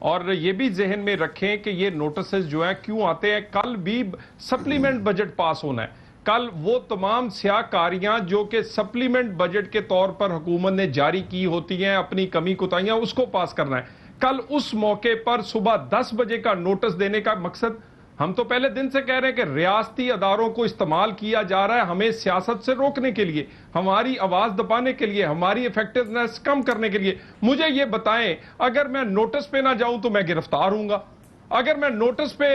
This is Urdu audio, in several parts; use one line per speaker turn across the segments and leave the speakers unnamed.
اور یہ بھی ذہن میں رکھیں کہ یہ نوٹسز جو ہیں کیوں آتے ہیں. کل بھی سپلیمنٹ بجٹ پاس ہونا ہے. کل وہ تمام سیاہ کاریاں جو کہ سپلیمنٹ بجٹ کے طور پر حکومت نے جاری کی ہوتی ہیں, اپنی کمی کوتاہیاں, اس کو پاس کرنا ہے. کل اس موقع پر صبح 10 بجے کا نوٹس دینے کا مقصد, ہم تو پہلے دن سے کہہ رہے ہیں کہ ریاستی اداروں کو استعمال کیا جا رہا ہے ہمیں سیاست سے روکنے کے لیے, ہماری آواز دبانے کے لیے, ہماری ایفیکٹونیس کم کرنے کے لیے. مجھے یہ بتائیں, اگر میں نوٹس پہ نہ جاؤں تو میں گرفتار ہوں گا, اگر میں نوٹس پہ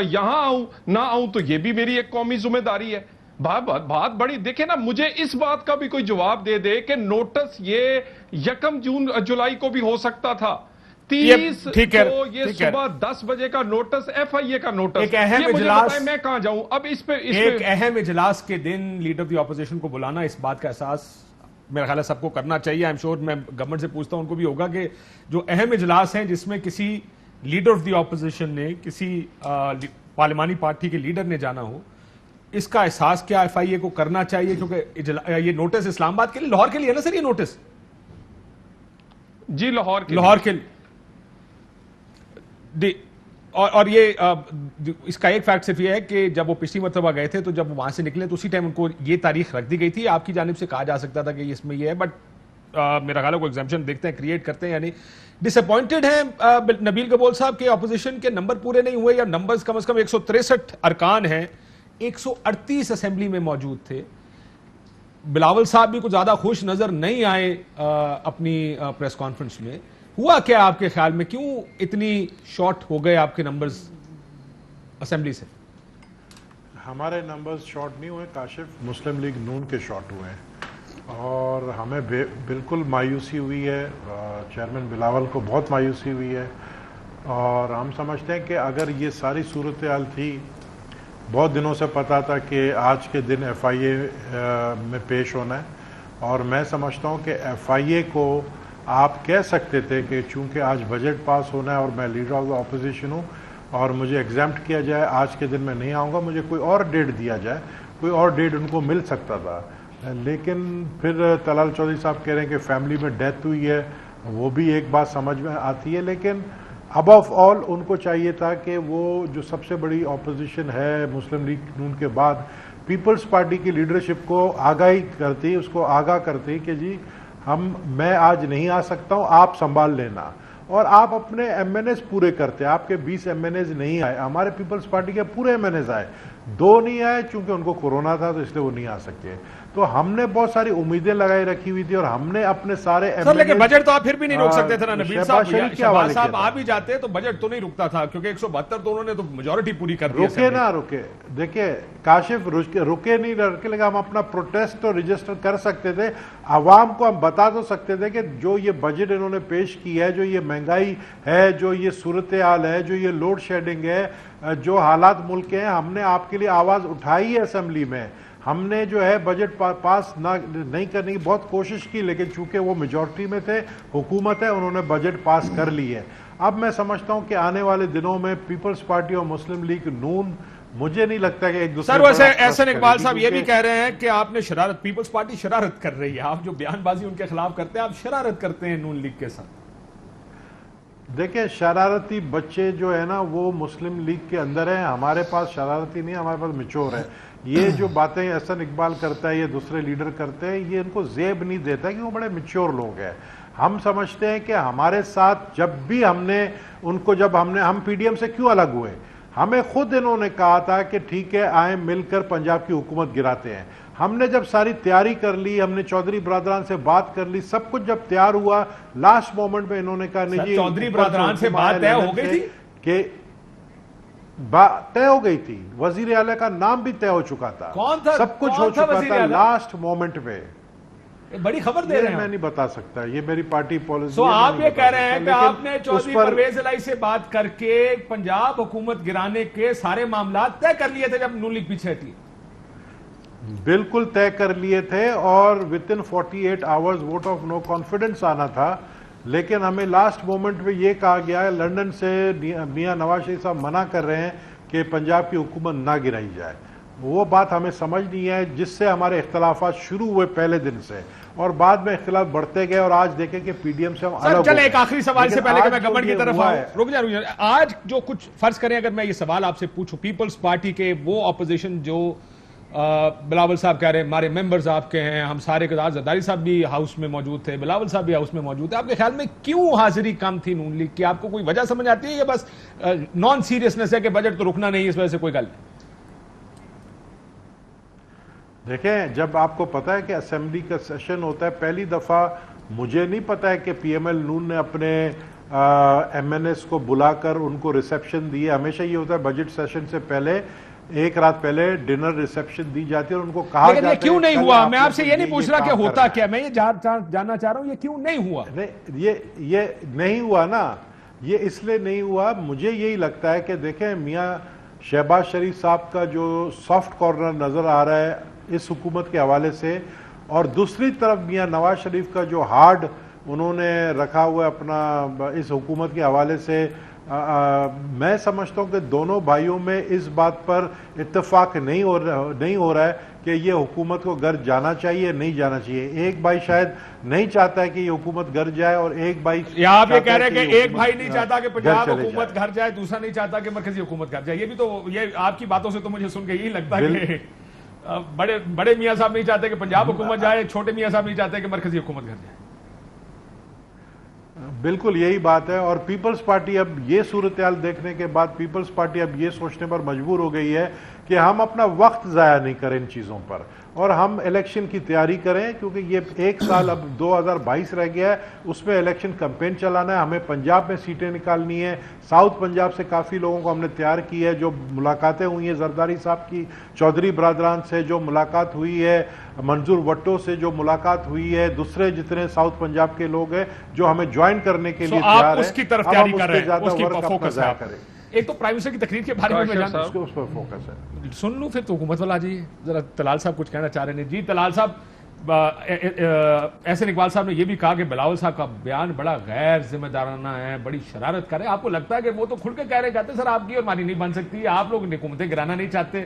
یہاں آؤں نہ آؤں تو یہ بھی میری ایک قومی ذمہ داری ہے. بات بڑی دیکھیں نا, مجھے اس بات کا بھی کوئی جواب دے دے کہ نوٹس یہ 1 جولائی کو بھی ہو سکتا تھا, 30 کو یہ صبح 10 بجے کا نوٹس, ایف آئی اے کا نوٹس,
ایک اہم
یہ مجھے
اجلاس,
بتائیں میں کہاں جاؤں اب اس پہ.
ایک اہم اجلاس کے دن لیڈر آف دی اپوزیشن کو بلانا, اس بات کا احساس میرا خیال ہے سب کو کرنا چاہیے. آئی ایم شیور, میں گورنمنٹ سے پوچھتا ہوں ان کو بھی ہوگا کہ جو اہم اجلاس ہیں جس میں کسی لیڈر آف دی اپوزیشن نے, کسی پارلیمانی پارٹی کے لیڈر نے جانا ہو, اس کا احساس کیا ایف آئی اے کو کرنا چاہیے؟ کیونکہ یہ نوٹس اسلام آباد کے لیے, لاہور کے لیے ہے نا سر یہ نوٹس؟
جی لاہور
کے لیے. اور یہ اس کا ایک فیکٹ صرف یہ ہے کہ جب وہ پچھلی مرتبہ گئے تھے تو جب وہاں سے نکلے تو اسی ٹائم ان کو یہ تاریخ رکھ دی گئی تھی. آپ کی جانب سے کہا جا سکتا تھا کہ اس میں یہ ہے, بٹ میرا خیال ہے کوئی ایگزامپشن دیکھتے ہیں, کریٹ کرتے ہیں. یعنی ڈس اپوائنٹڈ ہیں نبیل کبول صاحب کہ اپوزیشن کے نمبر پورے نہیں ہوئے, یا نمبرز کم از کم 163 ارکان ہیں, 138 اسمبلی میں موجود تھے. بلاول صاحب بھی کچھ زیادہ خوش نظر نہیں آئے اپنی پریس کانفرنس میں. ہوا کیا آپ کے خیال میں, کیوں اتنی شارٹ ہو گئے آپ کے نمبرز اسمبلی سے؟
ہمارے نمبرز شارٹ نہیں ہوئے کاشف, مسلم لیگ نون کے شارٹ ہوئے ہیں, اور ہمیں بالکل مایوسی ہوئی ہے. چیئرمین بلاول کو بہت مایوسی ہوئی ہے, اور ہم سمجھتے ہیں کہ اگر یہ ساری صورتحال تھی, بہت دنوں سے پتا تھا کہ آج کے دن ایف آئی اے میں پیش ہونا ہے, اور میں سمجھتا ہوں کہ ایف آئی اے کو آپ کہہ سکتے تھے کہ چونکہ آج بجٹ پاس ہونا ہے اور میں لیڈر آف دا اپوزیشن ہوں اور مجھے ایگزامپٹ کیا جائے, آج کے دن میں نہیں آؤں گا, مجھے کوئی اور ڈیٹ دیا جائے, کوئی اور ڈیٹ ان کو مل سکتا تھا. لیکن پھر طلال چودھری صاحب کہہ رہے ہیں کہ فیملی میں ڈیتھ ہوئی ہے, وہ بھی ایک بات سمجھ میں آتی ہے, لیکن ابو آل ان کو چاہیے تھا کہ وہ جو سب سے بڑی اپوزیشن ہے مسلم لیگ نون کے بعد, پیپلز پارٹی کی لیڈرشپ کو آگاہی کرتی, اس کو آگاہ کرتی کہ جی میں آج نہیں آ سکتا ہوں, آپ سنبھال لینا, اور آپ اپنے ایم این ایز پورے کرتے. آپ کے 20 ایم این ایز نہیں آئے, ہمارے پیپلز پارٹی کے پورے ایم این ایز آئے, 2 نہیں آئے چونکہ ان کو کورونا تھا تو اس لیے وہ نہیں آ سکے. تو ہم نے بہت ساری امیدیں لگائی رکھی ہوئی تھی, اور ہم نے اپنے سارے
لیکن بجٹ تو آپ پھر بھی نہیں روک سکتے تھے نا نبیل صاحب, شہباز صاحب آ بھی جاتے تو بجٹ تو نہیں رکتا تھا, کیونکہ 172 تو انہوں نے تو میجورٹی پوری کر دی.
رکے نہ رکے, دیکھیں کاشف, رکے نہیں رکے, لیکن ہم اپنا پروٹیسٹ تو رجسٹر کر سکتے تھے, عوام کو ہم بتا تو سکتے تھے کہ جو یہ بجٹ انہوں نے پیش کی ہے, جو یہ مہنگائی ہے, جو یہ صورتحال ہے, جو یہ لوڈ شیڈنگ ہے, جو حالات ملک کے ہیں, ہم نے آپ کے لیے آواز اٹھائی ہے اسمبلی میں. ہم نے جو ہے بجٹ پاس نہیں کرنے کی بہت کوشش کی, لیکن چونکہ وہ میجورٹی میں تھے, حکومت ہے, انہوں نے بجٹ پاس کر لی ہے. اب میں سمجھتا ہوں کہ آنے والے دنوں میں پیپلز پارٹی اور مسلم لیگ نون, مجھے نہیں لگتا کہ ایک دوسرے
سر ویسے احسن اقبال صاحب یہ بھی کہہ رہے ہیں کہ آپ نے شرارت, پیپلز پارٹی شرارت کر رہی ہے, آپ جو بیان بازی ان کے خلاف کرتے ہیں آپ شرارت کرتے ہیں نون لیگ کے ساتھ.
دیکھیں شرارتی بچے جو ہے نا وہ مسلم لیگ کے اندر ہیں, ہمارے پاس شرارتی نہیں, ہمارے پاس میچور ہے. یہ جو باتیں احسن اقبال کرتا ہے, یہ دوسرے لیڈر کرتے ہیں, یہ ان کو زیب نہیں دیتا کہ وہ بڑے میچور لوگ ہیں. ہم سمجھتے ہیں کہ ہمارے ساتھ جب بھی ہم پی ڈی ایم سے کیوں الگ ہوئے, ہمیں خود انہوں نے کہا تھا کہ ٹھیک ہے آئیں مل کر پنجاب کی حکومت گراتے ہیں. ہم نے جب ساری تیاری کر لی, ہم نے چودھری برادران سے بات کر لی, سب کچھ جب تیار ہوا, لاسٹ مومنٹ میں انہوں نے کہا نہیں جی
چودھری برادران سے بات طے ہو گئی تھی,
کہ طے ہو گئی تھی, وزیر اعلیٰ کا نام بھی طے ہو چکا تھا, سب کچھ ہو چکا تھا, لاسٹ مومنٹ پہ.
بڑی خبر دے رہے ہیں,
میں نہیں بتا سکتا, یہ میری پارٹی پالیسی.
سو آپ یہ کہہ رہے ہیں کہ آپ نے چودھری پرویز الہی سے بات کر کے پنجاب حکومت گرانے کے سارے معاملات طے کر لیے تھے جب نون لیگ پیچھے ہٹی؟
بالکل طے کر لیے تھے, اور within 48 hours vote of no confidence آنا تھا, لیکن ہمیں لاسٹ مومنٹ میں یہ کہا گیا ہے, لندن سے میاں نواز شریف صاحب منع کر رہے ہیں کہ پنجاب کی حکومت نہ گرائی جائے. وہ بات ہمیں سمجھ نہیں ہے جس سے ہمارے اختلافات شروع ہوئے پہلے دن سے اور بعد میں اختلاف بڑھتے گئے اور آج دیکھیں کہ پی ڈی ایم سے ہم الگ ہو
چلیں
گئے.
ایک آخری سوال سے
لیکن
پہلے کہ
آج
میں
جو
گورنمنٹ کی
یہ
طرف
ہوا
آؤں,
ہے,
رک جائیں آج جو کچھ فرض کریں اگر میں یہ سوال آپ سے پوچھوں, پیپلز پارٹی کے وہ اپوزیشن جو بلاول صاحب کہہ رہے ہیں ہمارے ممبرز آپ کے ہیں, ہم سارے کے زرداری صاحب بھی ہاؤس میں موجود تھے, بلاول صاحب بھی ہاؤس میں موجود تھے, آپ کے خیال میں کیوں حاضری کم تھی نون لیگ کی؟ آپ کو کوئی وجہ سمجھ آتی ہے یا بس نان سیریسنس ہے کہ بجٹ تو رکنا نہیں اس وجہ سے کوئی گل نہیں؟
دیکھیں جب آپ کو پتا ہے کہ اسمبلی کا سیشن ہوتا ہے, پہلی دفعہ مجھے نہیں پتا ہے کہ پی ایم ایل نون نے اپنے ایم این ایس کو بلا کر ان کو ریسیپشن دی ہے. ہمیشہ یہ ہوتا ہے بجٹ سیشن سے پہلے ایک رات پہلے ڈنر ریسیپشن دی جاتی ہے اور ان کو کہا جاتا ہے.
لیکن یہ کیوں نہیں
کل
ہوا؟
آپ
میں
لوگ
آپ سے یہ نہیں پوچھ رہا کہ
کام
ہوتا
کرنا ہے.
کیا, میں یہ جاننا چاہ رہا ہوں یہ کیوں نہیں ہوا؟
یہ نہیں ہوا نا, یہ اس لیے نہیں ہوا. مجھے یہی لگتا ہے کہ دیکھیں میاں شہباز شریف صاحب کا جو سافٹ کارنر نظر آ رہا ہے اس حکومت کے حوالے سے, اور دوسری طرف میاں نواز شریف کا جو ہارڈ انہوں نے رکھا ہوا ہے اپنا اس حکومت کے حوالے سے, میں سمجھتا ہوں کہ دونوں بھائیوں میں اس بات پر اتفاق نہیں ہو رہا ہے کہ یہ حکومت کو گھر جانا چاہیے نہیں جانا چاہیے. ایک بھائی شاید نہیں چاہتا ہے کہ یہ حکومت گھر جائے اور ایک بھائی
یا آپ یہ کہہ رہے ہیں کہ ایک
حکومت
بھائی نہیں چاہتا کہ پنجاب
چلے
حکومت
جائے.
گھر جائے, دوسرا نہیں چاہتا کہ مرکزی حکومت گھر جائے. یہ بھی تو یہ آپ کی باتوں سے تو مجھے سن کے یہی لگتا ہے کہ بڑے میاں صاحب نہیں چاہتے کہ پنجاب حکومت جائے, چھوٹے میاں صاحب نہیں چاہتے کہ مرکزی حکومت گھر جائے.
بالکل یہی بات ہے. اور پیپلز پارٹی اب یہ صورتحال دیکھنے کے بعد پیپلز پارٹی اب یہ سوچنے پر مجبور ہو گئی ہے کہ ہم اپنا وقت ضائع نہیں کریں ان چیزوں پر اور ہم الیکشن کی تیاری کریں, کیونکہ یہ ایک سال اب 2022 رہ گیا ہے, اس میں الیکشن کمپین چلانا ہے. ہمیں پنجاب میں سیٹیں نکالنی ہے, ساؤتھ پنجاب سے کافی لوگوں کو ہم نے تیار کی ہے, جو ملاقاتیں ہوئی ہیں زرداری صاحب کی چودھری برادران سے, جو ملاقات ہوئی ہے منظور وٹو سے, جو ملاقات ہوئی ہے دوسرے جتنے ساؤتھ پنجاب کے لوگ ہیں جو ہمیں جوائن کرنے کے لیے تیار ہیں.
آپ اس کی طرف تیاری کر رہے ہیں, اس کی فوکس ہے. ایک تو پرائم منسٹر کی تقریر کے بارے میں
اس پر فوکس ہے.
سن لوں پھر تو حکومت والا جی ذرا طلال صاحب کچھ کہنا چاہ رہے ہیں. جی طلال صاحب, احسن اقبال صاحب نے یہ بھی کہا کہ بلاول صاحب کا بیان بڑا غیر ذمہ دارانہ ہے, بڑی شرارت کر رہے ہیں. آپ کو لگتا ہے کہ وہ تو کھل کے کہہ رہے کہتے ہیں سر آپ کی اور ہماری نہیں بن سکتی, آپ لوگ حکومتیں گرانا نہیں چاہتے,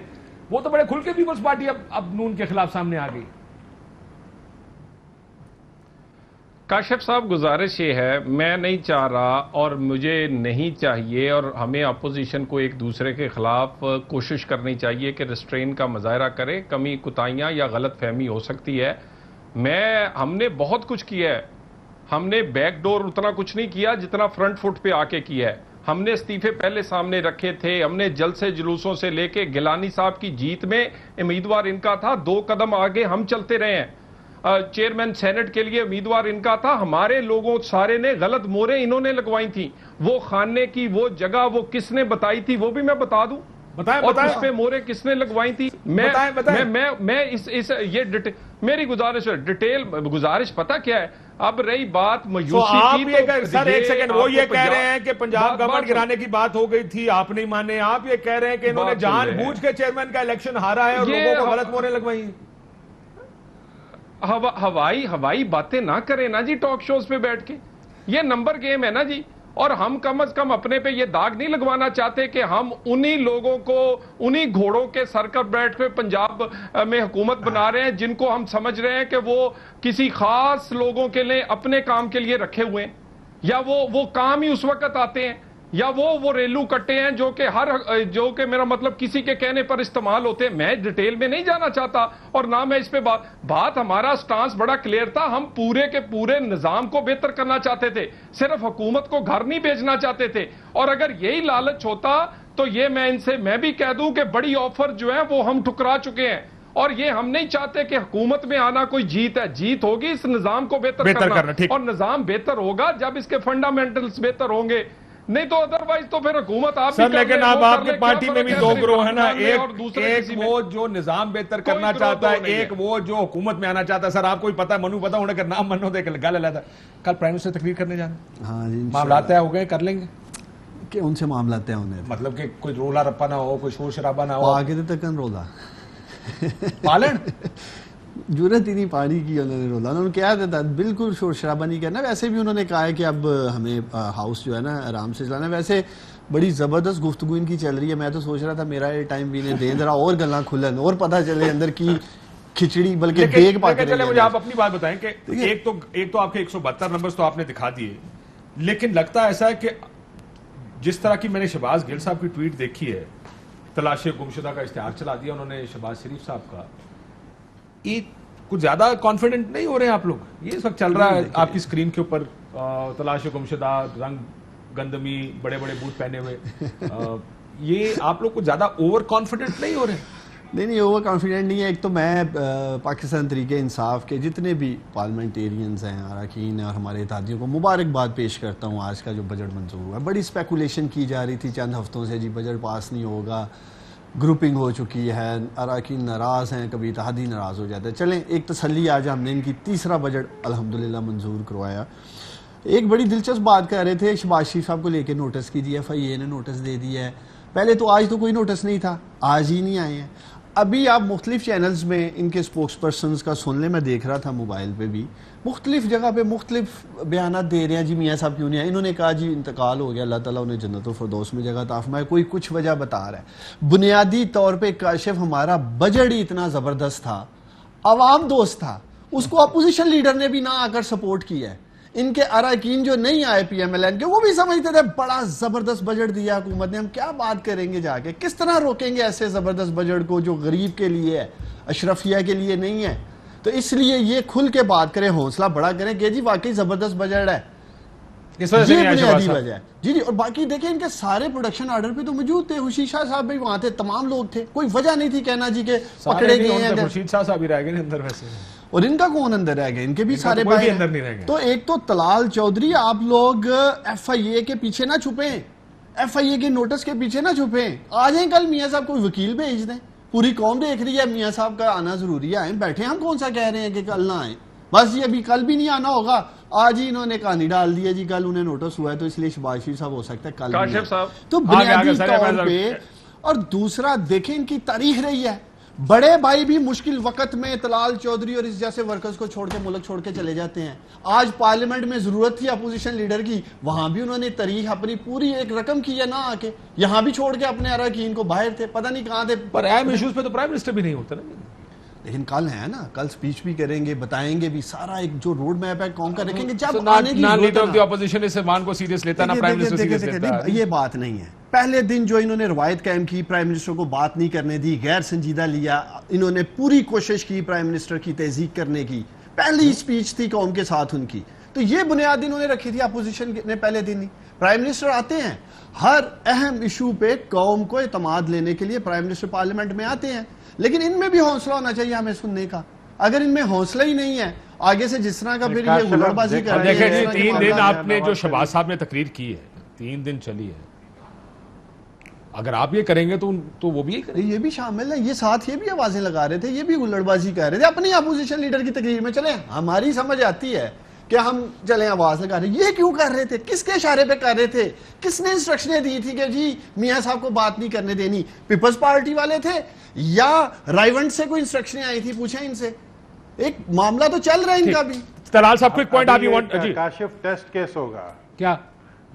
وہ تو بڑے کھل کے پیپلز پارٹی اب نون کے خلاف سامنے آ گئی.
کاشف صاحب گزارش یہ ہے, میں نہیں چاہ رہا اور مجھے نہیں چاہیے اور ہمیں اپوزیشن کو ایک دوسرے کے خلاف کوشش کرنی چاہیے کہ ریسٹرین کا مظاہرہ کرے. کمی کوتاہیاں یا غلط فہمی ہو سکتی ہے. ہم نے بہت کچھ کیا ہے, ہم نے بیک ڈور اتنا کچھ نہیں کیا جتنا فرنٹ فٹ پہ آ کے کیا ہے. ہم نے استعفے پہلے سامنے رکھے تھے, ہم نے جلسے جلوسوں سے لے کے گیلانی صاحب کی جیت میں امیدوار ان کا تھا, 2 قدم آگے ہم چلتے رہے ہیں. چیئرمین سینٹ کے لیے امیدوار ان کا تھا, ہمارے لوگوں سارے نے غلط موریں انہوں نے لگوائی تھیں. وہ خانے کی وہ جگہ وہ کس نے بتائی تھی وہ بھی میں بتا دوں, اور اس پہ موریں کس نے لگوائی تھی. میں میری ڈیٹیل گزارش پتہ کیا ہے. اب رہی بات مایوسی کی,
سر ایک سیکنڈ, وہ یہ کہہ رہے ہیں کہ پنجاب گورنمنٹ گرانے کی بات ہو گئی تھی, آپ نہیں مانے. آپ یہ کہہ رہے ہیں کہ انہوں نے جان بوجھ کے چیئرمین کا الیکشن ہارا ہے اور لوگوں کو غلط موریں لگوائی.
ہوائی باتیں نہ کریں نا جی ٹاک شوز پہ بیٹھ کے, یہ نمبر گیم ہے نا جی. اور ہم کم از کم اپنے پہ یہ داغ نہیں لگوانا چاہتے کہ ہم انہی لوگوں کو انہی گھوڑوں کے سر پر بیٹھ کے پنجاب میں حکومت بنا رہے ہیں جن کو ہم سمجھ رہے ہیں کہ وہ کسی خاص لوگوں کے لیے اپنے کام کے لیے رکھے ہوئے ہیں, یا وہ کام ہی اس وقت آتے ہیں, یا وہ ریلو کٹے ہیں جو کہ میرا مطلب کسی کے کہنے پر استعمال ہوتے ہیں. میں ڈیٹیل میں نہیں جانا چاہتا اور نہ میں اس پہ بات ہمارا سٹانس بڑا کلیئر تھا. ہم پورے کے پورے نظام کو بہتر کرنا چاہتے تھے, صرف حکومت کو گھر نہیں بھیجنا چاہتے تھے. اور اگر یہی لالچ ہوتا تو یہ میں بھی کہہ دوں کہ بڑی آفر جو ہے وہ ہم ٹھکرا چکے ہیں. اور یہ ہم نہیں چاہتے کہ حکومت میں آنا کوئی جیت ہے, جیت ہوگی اس نظام کو بہتر کرنا, اور نظام بہتر ہوگا جب اس کے فنڈامنٹلز بہتر ہوں گے. نہیں تو ادروائز تو پھر حکومت آپ
سر, لیکن اب آپ کی پارٹی میں بھی 2 گروہ ہیں نا, ایک وہ جو نظام بہتر کرنا چاہتا ہے, ایک وہ جو حکومت میں آنا چاہتا ہے. سر آپ کو ہی پتا ہے, منو پتا ہونے کا نام منو دے کے گل لیتا. کل پرائم منسٹر تقریر کرنے جانا,
ہاں جی
معاملات طے ہو گئے, کر لیں گے
کہ ان سے معاملات طے ہونے,
مطلب کہ کوئی رولا رپا نہ ہو, کوئی شور شرابہ نہ ہو.
آگے تک رولا
پالن
ضرورت ہی نہیں پانی کی, انہوں نے رولا, انہوں نے کہا تھا بالکل شور شرابہ نہیں کرنا. ویسے بھی انہوں نے کہا ہے کہ اب ہمیں ہاؤس جو ہے نا آرام سے چلانا ہے. ویسے بڑی زبردست گفتگو ان کی چل رہی ہے. میں تو سوچ رہا تھا میرا یہ ٹائم بھی انہیں دیں ذرا اور گلاں کھلن اور پتہ چلے اندر کی کھچڑی بلکہ دیکھ پاتے.
چلے مجھے آپ اپنی بات بتائیں کہ ایک تو آپ کے 172 نمبرز تو آپ نے دکھا دیے, لیکن لگتا ایسا ہے کہ جس طرح کی میں نے شہباز گل صاحب کی ٹویٹ دیکھی ہے, تلاش گمشدہ کا اشتہار چلا دیا انہوں نے شہباز شریف صاحب کا, یہ کچھ زیادہ کانفیڈنٹ نہیں ہو رہے ہیں آپ لوگ؟ یہ اس وقت چل رہا ہے آپ کی اسکرین کے اوپر, تلاش گمشدہ, رنگ گندمی, بڑے بڑے بوٹ پہنے ہوئے, یہ آپ لوگ کچھ زیادہ اوور کانفیڈنٹ نہیں ہو رہے ہیں؟
نہیں اوور کانفیڈنٹ نہیں ہے. ایک تو میں پاکستان تحریک انصاف کے جتنے بھی پارلیمنٹیرینز ہیں, اراکین ہیں اور ہمارے اتحادیوں کو مبارکباد پیش کرتا ہوں. آج کا جو بجٹ منظور ہوا ہے, بڑی اسپیکولیشن کی جا رہی تھی چند ہفتوں سے, جی بجٹ پاس نہیں ہوگا, گروپنگ ہو چکی ہے, اراکین ناراض ہیں, کبھی اتحادی ناراض ہو جاتے ہیں. چلیں ایک تسلی آج ہم نے ان کی تیسرا بجٹ الحمدللہ منظور کروایا. ایک بڑی دلچسپ بات کہہ رہے تھے شہباز شریف صاحب کو لے کے نوٹس کی, FIA نے نوٹس دے دیا ہے. پہلے تو آج تو کوئی نوٹس نہیں تھا, آج ہی نہیں آئے ہیں. ابھی آپ مختلف چینلز میں ان کے سپوکس پرسنز کا سن لیں, میں دیکھ رہا تھا موبائل پہ بھی, مختلف جگہ پہ مختلف بیانات دے رہے ہیں. جی میاں صاحب کیوں نہیں آئے؟ انہوں نے کہا جی انتقال ہو گیا, اللہ تعالیٰ انہیں جنت الفردوس میں جگہ عطا فرمائے. کوئی کچھ وجہ بتا رہا ہے. بنیادی طور پہ کاشف ہمارا بجٹ ہی اتنا زبردست تھا, عوام دوست تھا, اس کو اپوزیشن لیڈر نے بھی نہ آ کر سپورٹ کیا ہے. ان کے اراکین جو نہیں آئے PMLN کے, وہ بھی سمجھتے تھے بڑا زبردست بجٹ دیا حکومت نے, ہم کیا بات کریں گے جا کے, کس طرح روکیں گے ایسے زبردست بجٹ کو جو غریب کے لیے ہے, اشرفیہ کے لیے نہیں ہے. تو اس لیے یہ کھل کے بات کریں, حوصلہ بڑا کریں کہ جی واقعی زبردست بجٹ ہے, یہ بنیادی وجہ ہے. جی اور باقی دیکھیں ان کے سارے پروڈکشن آرڈر پہ تو موجود تھے, خورشید شاہ صاحب بھی وہاں تھے, تمام لوگ تھے, کوئی وجہ نہیں تھی کہنا جی کہ پکڑے گئے ہیں.
خورشید شاہ صاحب ہی رہ گئے اندر ویسے,
اور ان کا کون اندر رہ گئے؟ ان کے بھی سارے بھائی اندر نہیں رہ گئے. تو ایک تو طلال چودھری, آپ لوگ FIA کے پیچھے نہ چھپیں, FIA کے نوٹس کے پیچھے نہ چھپیں, آ جائیں کل میاں صاحب کوئی وکیل بھیج دیں, پوری قوم دیکھ رہی ہے میاں صاحب کا آنا ضروری ہے, آئیں بیٹھے. ہم کون سا کہہ رہے ہیں کہ کل نہ آئیں, بس یہ ابھی کل بھی نہیں آنا ہوگا, آج ہی انہوں نے کہانی ڈال دی ہے جی کل انہیں نوٹس ہوا ہے تو اس لیے شہباز شریف صاحب ہو سکتا ہے کل
کاشف صاحب
تو بنیادی طور پہ. اور دوسرا دیکھیں ان کی تاریخ رہی ہے, بڑے بھائی بھی مشکل وقت میں طلال چودھری اور اس جیسے ورکرز کو چھوڑ کے ملک چھوڑ کے چلے جاتے ہیں. آج پارلیمنٹ میں ضرورت تھی اپوزیشن لیڈر کی, وہاں بھی انہوں نے تاریخ اپنی پوری ایک رقم کی ہے نہ آ کے, یہاں بھی چھوڑ کے اپنے اراکین کو باہر تھے, پتہ نہیں کہاں تھے.
پر اہم ایشوز پہ تو پرائم منسٹر بھی نہیں ہوتا نا,
لیکن کل ہے نا, کل سپیچ بھی کریں گے, بتائیں گے بھی سارا ایک جو روڈ میپ ہے قوم کا رکھیں گے. جب
لیڈر آف دی اپوزیشن اس ایمان کو سیریس لیتا نا پرائم منسٹر سیریس لیتا ہے,
یہ بات نہیں ہے. پہلے دن جو انہوں نے روایت قائم کی, پرائم منسٹر کو بات نہیں کرنے دی, غیر سنجیدہ لیا, انہوں نے پوری کوشش کی پرائم منسٹر کی تہذیب کرنے کی, پہلی سپیچ تھی قوم کے ساتھ ان کی, تو یہ بنیاد انہوں نے رکھی تھی اپوزیشن نے پہلے دن ہی. پرائم منسٹر آتے ہیں ہر اہم ایشو پہ قوم کو اعتماد لینے کے لیے, پرائم منسٹر پارلیمنٹ میں آتے ہیں, لیکن ان میں بھی حوصلہ ہونا چاہیے ہمیں سننے کا. اگر ان میں حوصلہ ہی نہیں ہے, آگے سے جس طرح کا پھر یہ غلط بازی کر رہے ہیں.
دیکھیں جی 3 دن آپ نے جو شہباز صاحب نے تقریر کی ہے, 3 دن چلی ہے, اگر آپ یہ کریں گے تو وہ بھی
یہ بھی شامل ہے. یہ ساتھ یہ بھی آوازیں لگا رہے تھے, یہ بھی غلط بازی کر رہے تھے اپنی اپوزیشن لیڈر کی تقریر میں. چلیں ہماری سمجھ آتی ہے کہ ہم چلیں آواز لگا رہے ہیں, یہ کیوں کر رہے تھے, کس کے اشارے پہ کر رہے تھے, کس نے انسٹرکشنیں دی تھی کہ جی میاں صاحب کو بات نہیں کرنے دینی؟ پیپلز پارٹی والے تھے یا رائیونٹ سے کوئی انسٹرکشنیں آئی تھی؟ پوچھیں ان سے, ایک معاملہ تو چل رہا ہے ان کا بھی.
طلال صاحب کوئی پوائنٹ آپ
جی کاشف ٹیسٹ کیس ہوگا
کیا؟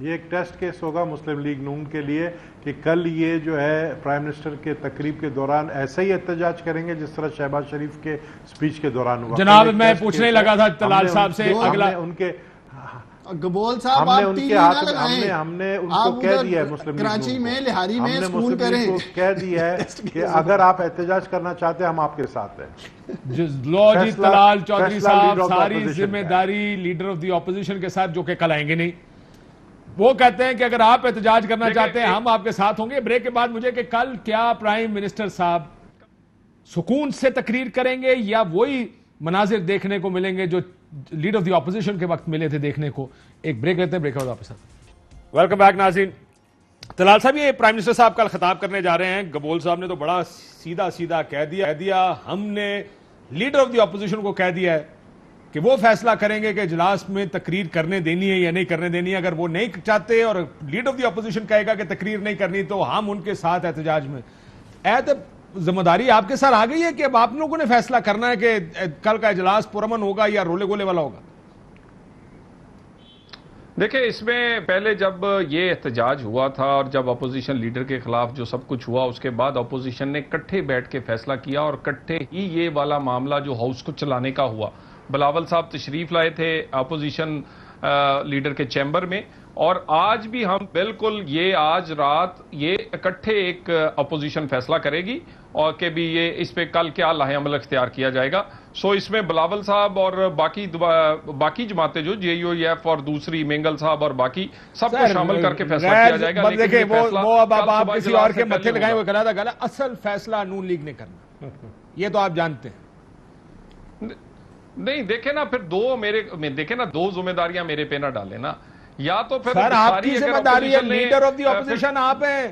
یہ ایک ٹیسٹ کیس ہوگا مسلم لیگ نون کے لیے کہ کل یہ جو ہے پرائم منسٹر کے تقریب کے دوران ایسا ہی احتجاج کریں گے جس طرح شہباز شریف کے سپیچ کے دوران ہوا.
جناب میں پوچھنے لگا تھا طلال صاحب سے, اگلا
ان کے
گبول صاحب
آپ ٹی وی نہ لگائیں, ہم نے ان کو کہہ دیا ہے مسلم
کراچی میں لہاری میں
اسکول کریں, کہہ دیا ہے کہ اگر آپ احتجاج کرنا چاہتے ہیں ہم آپ کے ساتھ ہیں.
لو جی طلال چودھری صاحب ساری ذمہ داری لیڈر آف دی اپوزیشن کے ساتھ, جو کہ کل آئیں گے نہیں. وہ کہتے ہیں کہ اگر آپ احتجاج کرنا چاہتے ہیں ہم آپ کے ساتھ ہوں گے. بریک کے بعد مجھے کہ کل کیا پرائم منسٹر صاحب سکون سے تقریر کریں گے یا وہی مناظر دیکھنے کو ملیں گے جو لیڈر آف دی اپوزیشن کے وقت ملے تھے دیکھنے کو؟ ایک بریک لیتے ہیں, بریک کے بعد واپس آتے ہیں. ویلکم بیک ناظرین. طلال صاحب یہ پرائم منسٹر صاحب کل خطاب کرنے جا رہے ہیں. گبول صاحب نے تو بڑا سیدھا سیدھا کہہ دیا ہم نے لیڈر آف دی اپوزیشن کو کہہ دیا ہے کہ وہ فیصلہ کریں گے کہ اجلاس میں تقریر کرنے دینی ہے یا نہیں کرنے دینی ہے. اگر وہ نہیں چاہتے اور لیڈر آف دی اپوزیشن کہے گا کہ تقریر نہیں کرنی تو ہم ان کے ساتھ احتجاج میں. ذمہ داری آپ کے ساتھ آ گئی ہے کہ اب آپ لوگوں نے فیصلہ کرنا ہے کہ کل کا اجلاس پرامن ہوگا یا رولے گولے والا ہوگا؟
دیکھیں اس میں پہلے جب یہ احتجاج ہوا تھا اور جب اپوزیشن لیڈر کے خلاف جو سب کچھ ہوا، اس کے بعد اپوزیشن نے اکٹھے بیٹھ کے فیصلہ کیا اور اکٹھے ہی یہ والا معاملہ جو ہاؤس کو چلانے کا ہوا. بلاول صاحب تشریف لائے تھے اپوزیشن لیڈر کے چیمبر میں، اور آج بھی ہم بالکل یہ آج رات یہ اکٹھے ایک اپوزیشن فیصلہ کرے گی اور کہ بھی یہ اس پہ کل کیا لاہ عمل اختیار کیا جائے گا. سو اس میں بلاول صاحب اور باقی جماعتیں جو JUIF اور دوسری مینگل صاحب اور باقی سب کو شامل کر کے فیصلہ کیا جائے گا.
دیکھیں وہ اب آپ کسی اور کے متھے لگائیں وہ کرا تھا گالا، اصل فیصلہ نون لیگ نے کرنا، یہ تو آپ جانتے ہیں.
نہیں دیکھیں نا پھر دو ذمہ داریاں میرے پہ نہ ڈالیں نا، یا تو پھر
سر آپ کی ذمہ داری ہے، لیڈر آف دی اپوزیشن آپ ہیں.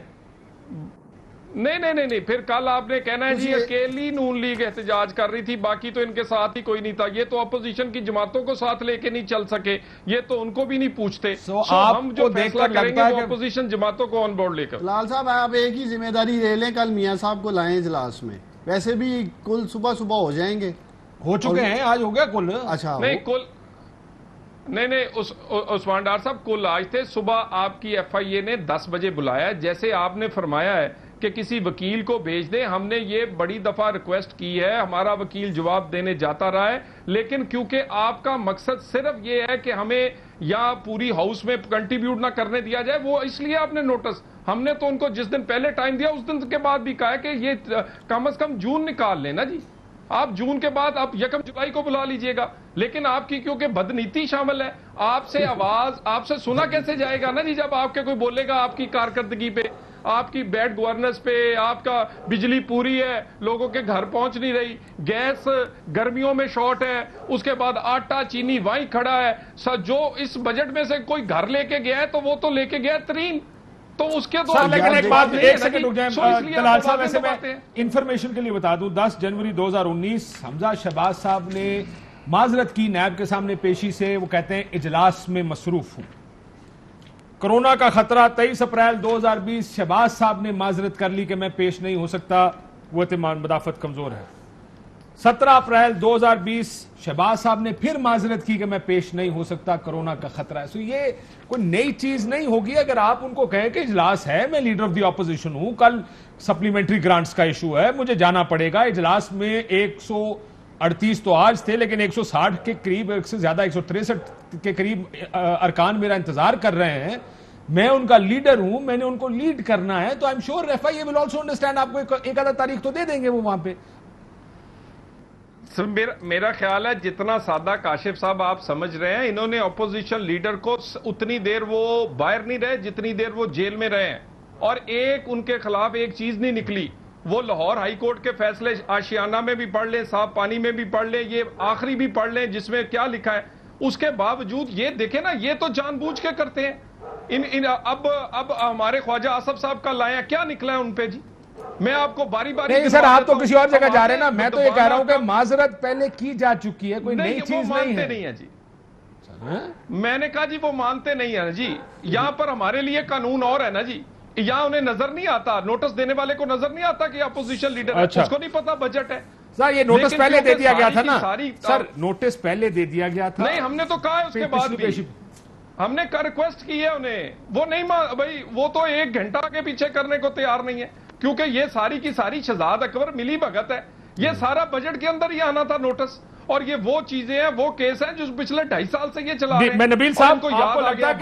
نہیں پھر کل آپ نے کہنا ہے جی اکیلی نون لیگ احتجاج کر رہی تھی، باقی تو ان کے ساتھ ہی کوئی نہیں تھا. یہ تو اپوزیشن کی جماعتوں کو ساتھ لے کے نہیں چل سکے، یہ تو ان کو بھی نہیں پوچھتے. ہم جو فیصلہ کریں گے وہ اپوزیشن جماعتوں کو آن بورڈ لے کر.
لال صاحب آپ ایک ہی ذمہ داری لے لیں، کل میاں صاحب کو لائیں اجلاس میں، ویسے بھی کل صبح ہو جائیں گے.
ہو چکے ہیں، آج ہو گیا کل.
اچھا
نہیں عثمان ڈار صاحب کل آج تھے. صبح آپ کی FIA نے 10 بجے بلایا، جیسے آپ نے فرمایا ہے کہ کسی وکیل کو بھیج دیں. ہم نے یہ بڑی دفعہ ریکویسٹ کی ہے، ہمارا وکیل جواب دینے جاتا رہا ہے، لیکن کیونکہ آپ کا مقصد صرف یہ ہے کہ ہمیں یا پوری ہاؤس میں کنٹریبیوٹ نہ کرنے دیا جائے، وہ اس لیے آپ نے نوٹس، ہم نے تو ان کو جس دن پہلے ٹائم دیا اس دن کے بعد بھی کہا ہے کہ یہ کم از کم جون نکال لینا جی. آپ جون کے بعد آپ 1 جولائی کو بلا لیجئے گا، لیکن آپ کی کیونکہ بدنیتی شامل ہے، آپ سے آواز آپ سے سنا کیسے جائے گا نا جی. جب آپ کے کوئی بولے گا آپ کی کارکردگی پہ، آپ کی بیڈ گورننس پہ، آپ کا بجلی پوری ہے، لوگوں کے گھر پہنچ نہیں رہی، گیس گرمیوں میں شارٹ ہے، اس کے بعد آٹا چینی وہیں کھڑا ہے. جو اس بجٹ میں سے کوئی گھر لے کے گیا ہے تو وہ تو لے کے گیا ترین، تو اس کے تو
لیکن ایک بات ایک سیکنڈ رک جائیں طلال صاحب، ایسے میں انفارمیشن کے لیے بتا دوں 10 جنوری 2019 حمزہ شہباز صاحب نے معذرت کی نیب کے سامنے پیشی سے. وہ کہتے ہیں اجلاس میں مصروف ہوں. کرونا کا خطرہ 23 اپریل 2020 شہباز صاحب نے معذرت کر لی کہ میں پیش نہیں ہو سکتا، وہ اعتماد مدافعت کمزور ہے. 17 اپریل 2020 شہباز صاحب نے پھر معذرت کی کہ میں پیش نہیں ہو سکتا، کرونا کا خطرہ ہے. سو یہ کوئی نئی چیز نہیں ہوگی اگر آپ ان کو کہیں کہ اجلاس ہے، میں لیڈر آف دی اپوزیشن ہوں، کل سپلیمنٹری گرانٹس کا ایشو ہے، مجھے جانا پڑے گا اجلاس میں. 138 تو آج تھے لیکن 160 کے قریب، ایک سے زیادہ 163 کے قریب ارکان میرا انتظار کر رہے ہیں. میں ان کا لیڈر ہوں، میں نے ان کو لیڈ کرنا ہے، تو I'm sure FIA will also understand. آپ کو ایک آدھا تاریخ تو دے دیں گے وہ وہاں پہ.
میرا خیال ہے جتنا سادہ کاشف صاحب آپ سمجھ رہے ہیں، انہوں نے اپوزیشن لیڈر کو اتنی دیر وہ باہر نہیں رہے جتنی دیر وہ جیل میں رہے ہیں، اور ایک ان کے خلاف ایک چیز نہیں نکلی. وہ لاہور ہائی کورٹ کے فیصلے آشیانہ میں بھی پڑھ لیں، صاف پانی میں بھی پڑھ لیں، یہ آخری بھی پڑھ لیں جس میں کیا لکھا ہے. اس کے باوجود یہ دیکھیں نا، یہ تو جان بوجھ کے کرتے ہیں. اب ہمارے خواجہ آصف صاحب کا لایا کیا نکلا ہے ان پہ جی. میں آپ کو باری
نہیں سر، آپ تو کسی اور جگہ جا رہے ہیں نا. میں تو یہ کہہ رہا ہوں کہ معذرت پہلے کی جا چکی ہے، کوئی نئی چیز نہیں ہے.
نہیں ہے جی، میں نے کہا جی وہ مانتے نہیں ہیں جی. یہاں پر ہمارے لیے قانون اور ہے نا جی. یہاں انہیں نظر نہیں آتا، نوٹس دینے والے کو نظر نہیں آتا کہ اپوزیشن لیڈر ہے، اس کو نہیں پتا بجٹ ہے.
سر یہ نوٹس پہلے دے دیا گیا تھا نا سر، نوٹس پہلے دے دیا گیا تھا.
نہیں ہم نے تو کہا ہے اس کے بعد بھی ہم نے ریکویسٹ کی ہے انہیں، وہ نہیں بھائی وہ تو 1 گھنٹہ کے پیچھے کرنے کو تیار نہیں ہے، کیونکہ یہ ساری کی ساری شہزاد اکبر ملی بھگت ہے. یہ سارا بجٹ کے اندر ہی آنا تھا نوٹس، اور یہ وہ چیزیں ہیں، وہ کیس ہیں جو پچھلے 2.5 سال سے یہ چلا رہے ہیں.
میں نبیل صاحب کو
یاد آ گیا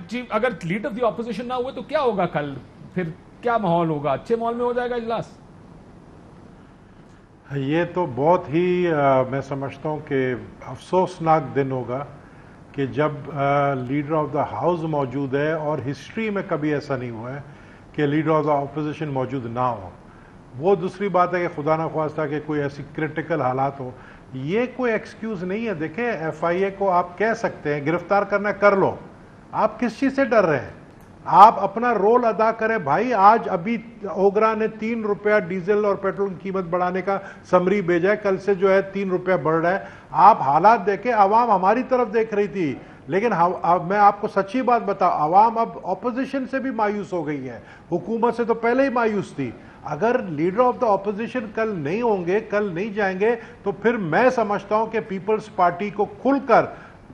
کہ اگر لیڈر آف دی اپوزیشن نہ ہوئے تو کیا ہوگا کل؟ پھر کیا ماحول ہوگا؟ اچھے ماحول میں ہو جائے گا اجلاس؟
یہ تو بہت ہی میں سمجھتا ہوں کہ افسوسناک دن ہوگا کہ جب لیڈر آف دا ہاؤس موجود ہے، اور ہسٹری میں کبھی ایسا نہیں ہوا ہے کہ لیڈر آف دا اپوزیشن موجود نہ ہو. وہ دوسری بات ہے کہ خدا نہ خواستہ کہ کوئی ایسی کرٹیکل حالات ہو، یہ کوئی ایکسکیوز نہیں ہے. دیکھیں FIA کو آپ کہہ سکتے ہیں گرفتار کرنا کر لو، آپ کس چیز سے ڈر رہے ہیں؟ آپ اپنا رول ادا کریں بھائی. آج ابھی اوگرا نے 3 روپیہ ڈیزل اور پیٹرول کی قیمت بڑھانے کا سمری بھیجا ہے، کل سے جو ہے 3 روپیہ بڑھ رہا ہے. آپ حالات دیکھیں، عوام ہماری طرف دیکھ رہی تھی، لیکن میں آپ کو سچی بات بتاؤں، عوام اب اپوزیشن سے بھی مایوس ہو گئی ہے، حکومت سے تو پہلے ہی مایوس تھی. اگر لیڈر آف دا اپوزیشن کل نہیں ہوں گے، کل نہیں جائیں گے، تو پھر میں سمجھتا ہوں کہ پیپلز پارٹی کو کھل کر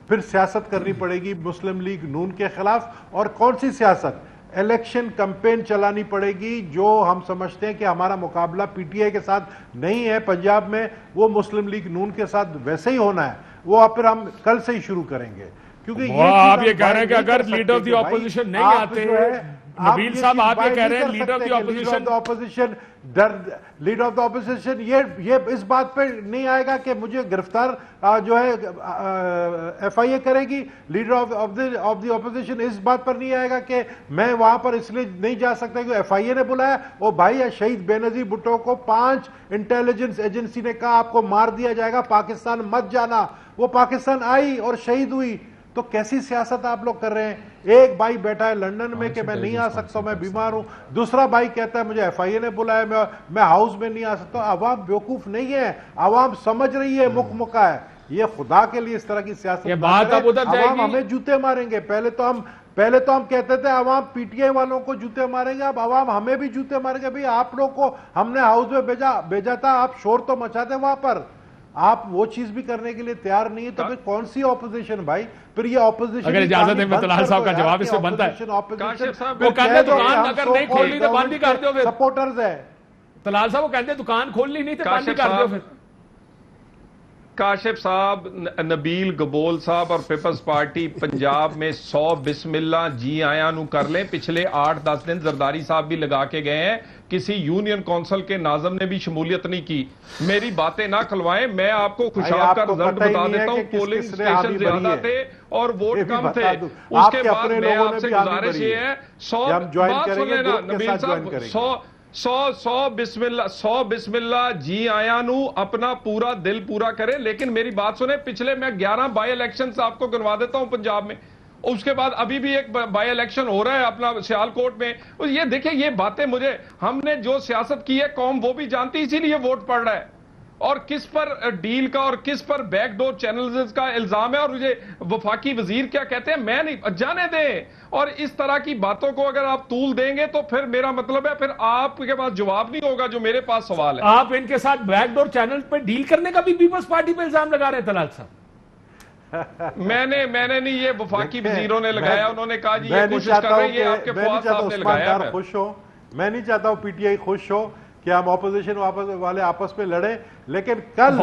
پھر سیاست کرنی پڑے گی مسلم لیگ نون کے خلاف. اور کون سی سیاست؟ الیکشن کمپین چلانی پڑے گی. جو ہم سمجھتے ہیں کہ ہمارا مقابلہ پی ٹی آئی کے ساتھ نہیں ہے پنجاب میں, وہ مسلم لیگ نون کے ساتھ ویسے ہی ہونا ہے. وہ پھر ہم کل سے ہی شروع کریں گے, کیونکہ
آپ یہ کہہ رہے ہیں کہ اگر لیڈر آف دی اپوزیشن نہیں آتے نبیل صاحب, آپ یہ کہہ رہے ہیں لیڈر آف
دی اپوزیشن یہ اس بات پہ نہیں آئے گا کہ مجھے گرفتار جو ہے ایف آئی اے کرے گی. لیڈر آف دی اپوزیشن اس بات پر نہیں آئے گا کہ میں وہاں پر اس لیے نہیں جا سکتا کہ ایف آئی اے نے بلایا. وہ بھائی شہید بے نظیر بھٹو کو 5 انٹیلیجنس ایجنسی نے کہا آپ کو مار دیا جائے گا, پاکستان مت جانا. وہ پاکستان آئی اور شہید ہوئی. تو کیسی سیاست آپ لوگ کر رہے ہیں؟ ایک بھائی بیٹھا ہے لندن میں کہ میں نہیں آ سکتا ہوں, میں بیمار ہوں. دوسرا بھائی کہتا ہے مجھے ایف آئی اے نے بلایا, میں ہاؤس میں نہیں آ سکتا ہوں. عوام بیوقوف نہیں ہے, عوام سمجھ رہی ہے مکھ مکا ہے. یہ خدا کے لیے اس طرح کی سیاست عوام ہمیں جوتے ماریں گے. پہلے تو ہم کہتے تھے عوام پی ٹی آئی والوں کو جوتے ماریں گے, اب عوام ہمیں بھی جوتے ماریں گے. بھئی آپ لوگ کو ہم نے ہاؤس میں بھیجا تھا, آپ شور تو مچاتے وہاں پر, آپ وہ چیز بھی کرنے کے لیے تیار نہیں ہے. تو پھر کون سی اپوزیشن بھائی؟ پھر یہ اپوزیشن
اگر اجازت ہے طلال صاحب کا جواب اس سے بنتا ہے. وہ کہتے ہیں دکان اگر نہیں کھولنی تو بند ہی کر دو. پھر
سپورٹرز ہے
طلال صاحب, وہ کہتے ہیں دکان کھولنی نہیں تو بند ہی کر دو. پھر
کاشف صاحب, نبیل گبول صاحب اور پیپلز پارٹی پنجاب میں 100 بسم اللہ جی آیا نو کر لیں. پچھلے 8-10 دن زرداری صاحب بھی لگا کے گئے ہیں, کسی یونین کونسل کے ناظم نے بھی شمولیت نہیں کی. میری باتیں نہ کھلوائیں, میں آپ کو خوشاب کا رزلٹ بتا دیتا ہوں. پولنگ سٹیشن زیادہ تھے اور ووٹ کم تھے. اس کے بعد میں آپ سے گزارش یہ ہے, 100 بات سن لینا نبیل صاحب, 100 بسم اللہ جی آیا نو اپنا پورا دل پورا کرے. لیکن میری بات سنیں, پچھلے میں 11 بائی الیکشنز آپ کو گنوا دیتا ہوں پنجاب میں. اس کے بعد ابھی بھی ایک بائی الیکشن ہو رہا ہے اپنا سیال کوٹ میں. یہ دیکھیں, یہ باتیں مجھے, ہم نے جو سیاست کی ہے قوم وہ بھی جانتی, اسی لیے ووٹ پڑ رہا ہے. اور کس پر ڈیل کا اور کس پر بیک ڈور چینلز کا الزام ہے, اور مجھے وفاقی وزیر کیا کہتے ہیں, میں نہیں جانے دیں. اور اس طرح کی باتوں کو اگر آپ طول دیں گے تو پھر میرا مطلب ہے پھر آپ کے پاس جواب نہیں ہوگا جو میرے پاس سوال ہے.
آپ ان کے ساتھ بیک ڈور چینل پہ ڈیل کرنے کا بھی پیپلز پارٹی پہ الزام لگا رہے ہیں طلال صاحب.
میں نے نہیں, یہ وفاقی وزیروں نے لگایا. انہوں نے کہا جی یہ کوشش کر رہے ہیں, یہ آپ کے فواد صاحب نے لگایا.
میں نہیں چاہتا ہوں پی ٹی آئی خوش ہو کہ ہم اپوزیشن والے آپس میں لڑیں, لیکن کل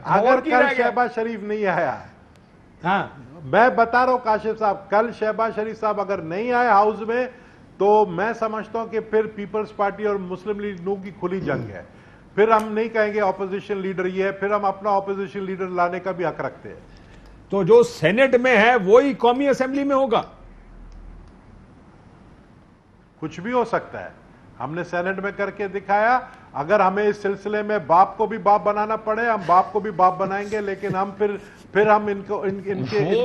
اگر کل شہباز شریف نہیں آیا, میں بتا رہا ہوں کاشف صاحب, کل شہباز شریف صاحب اگر نہیں آئے ہاؤس میں, تو میں سمجھتا ہوں کہ پھر پیپلز پارٹی اور مسلم لیگ نون کی کھلی جنگ ہے. پھر ہم نہیں کہیں گے اپوزیشن لیڈر یہ ہے, پھر ہم اپنا اپوزیشن لیڈر لانے کا بھی حق رکھتے ہیں.
تو جو سینٹ میں ہے وہی قومی اسمبلی میں ہوگا.
کچھ بھی ہو سکتا ہے, ہم نے سینٹ میں کر کے دکھایا. اگر ہمیں اس سلسلے میں باپ کو بھی باپ بنانا پڑے, ہم باپ کو بھی باپ بنائیں گے. لیکن ہم پھر ہم ان کے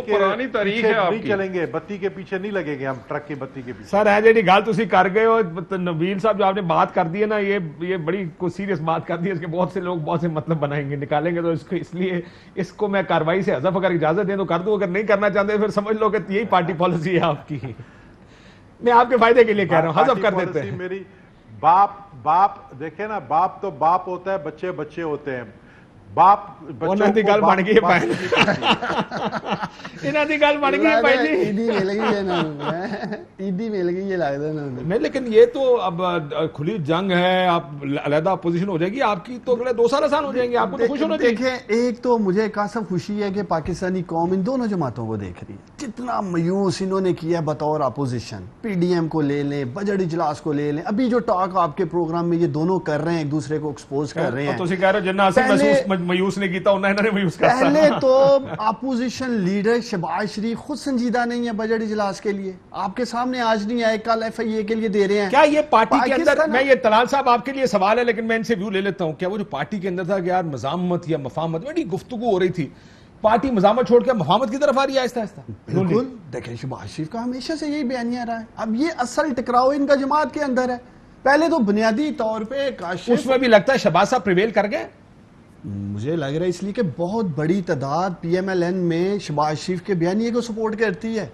پرانی تاریخ ہے
نہیں چلیں گے, بتی کے پیچھے نہیں لگیں گے ہم, ٹرک کی بتی کے پیچھے.
سر ہے جی گال تسی کر گئے ہو. نبیل صاحب جو آپ نے بات کر دی ہے نا, یہ بڑی کوئی سیریس بات کر دی ہے. اس کے بہت سے لوگ بہت سے مطلب بنائیں گے, نکالیں گے. تو اس لیے اس کو میں کاروائی سے حذف اگر اجازت دیں تو کر دوں, اگر نہیں کرنا چاہتے پھر سمجھ لو کہ یہی پارٹی پالیسی ہے آپ کی. میں آپ کے فائدے کے لیے کہہ رہا ہوں, حذف کر دیتے ہیں.
میری باپ دیکھیں نا, باپ تو باپ ہوتا ہے, بچے بچے ہوتے ہیں. باپ
انہاں دی گل بن گئی ہے پائے, انہاں دی گل بن گئی ہے پائے جی.
عیدی مل گئی ہے نا, عیدی مل گئی ہے لگتا ہے نا.
نہیں لیکن یہ تو اب کھلی جنگ ہے, آپ علیحدہ اپوزیشن ہو جائے گی آپ کی, تو اگلے 2 سال آسان ہو جائیں گے. آپ کو تو خوش ہونا چاہیے.
دیکھیں, ایک تو مجھے کاسب خوشی ہے کہ پاکستانی قوم ان دونوں جماعتوں کو دیکھ رہی ہے. کتنا مایوس انہوں نے کیا بطور اپوزیشن. پی ڈی ایم کو لے لیں, بجٹ اجلاس کو لے لیں, ابھی جو ٹاک آپ کے پروگرام میں یہ دونوں کر رہے ہیں, ایک دوسرے کو ایکسپوز کر رہے ہیں.
تو کہہ رہے جنہ اسی مایوس نے کیتا,
پہلے تو اپوزیشن لیڈر شہباز شریف خود سنجیدہ نہیں ہے بجٹ اجلاس کے لیے. آپ کے سامنے آج نہیں آئے, کل ایف آئی اے کے لیے دے رہے ہیں.
کیا یہ پارٹی کے اندر, میں یہ طلال صاحب آپ کے لیے سوال ہے لیکن میں ان سے ویو لے لیتا ہوں, کیا وہ جو پارٹی کے اندر تھا کہ یار مزاحمت یا مفاہمت, بڑی گفتگو ہو رہی تھی, پارٹی مزاحمت چھوڑ کے مفاہمت کی طرف آ رہی ہے آہستہ آہستہ؟
بالکل. دیکھیں شہباز شریف کا ہمیشہ سے یہی بیانیہ رہا ہے. اب یہ اصل ٹکراؤ ان کا جماعت کے اندر ہے. پہلے تو بنیادی طور پہ کاشف,
اس میں بھی لگتا ہے شہباز صاحب پریویل کر گئے.
مجھے لگ رہا ہے اس لیے کہ بہت بڑی تعداد پی ایم ایل این میں شہباز شریف کے بیانیے کو سپورٹ کرتی ہے.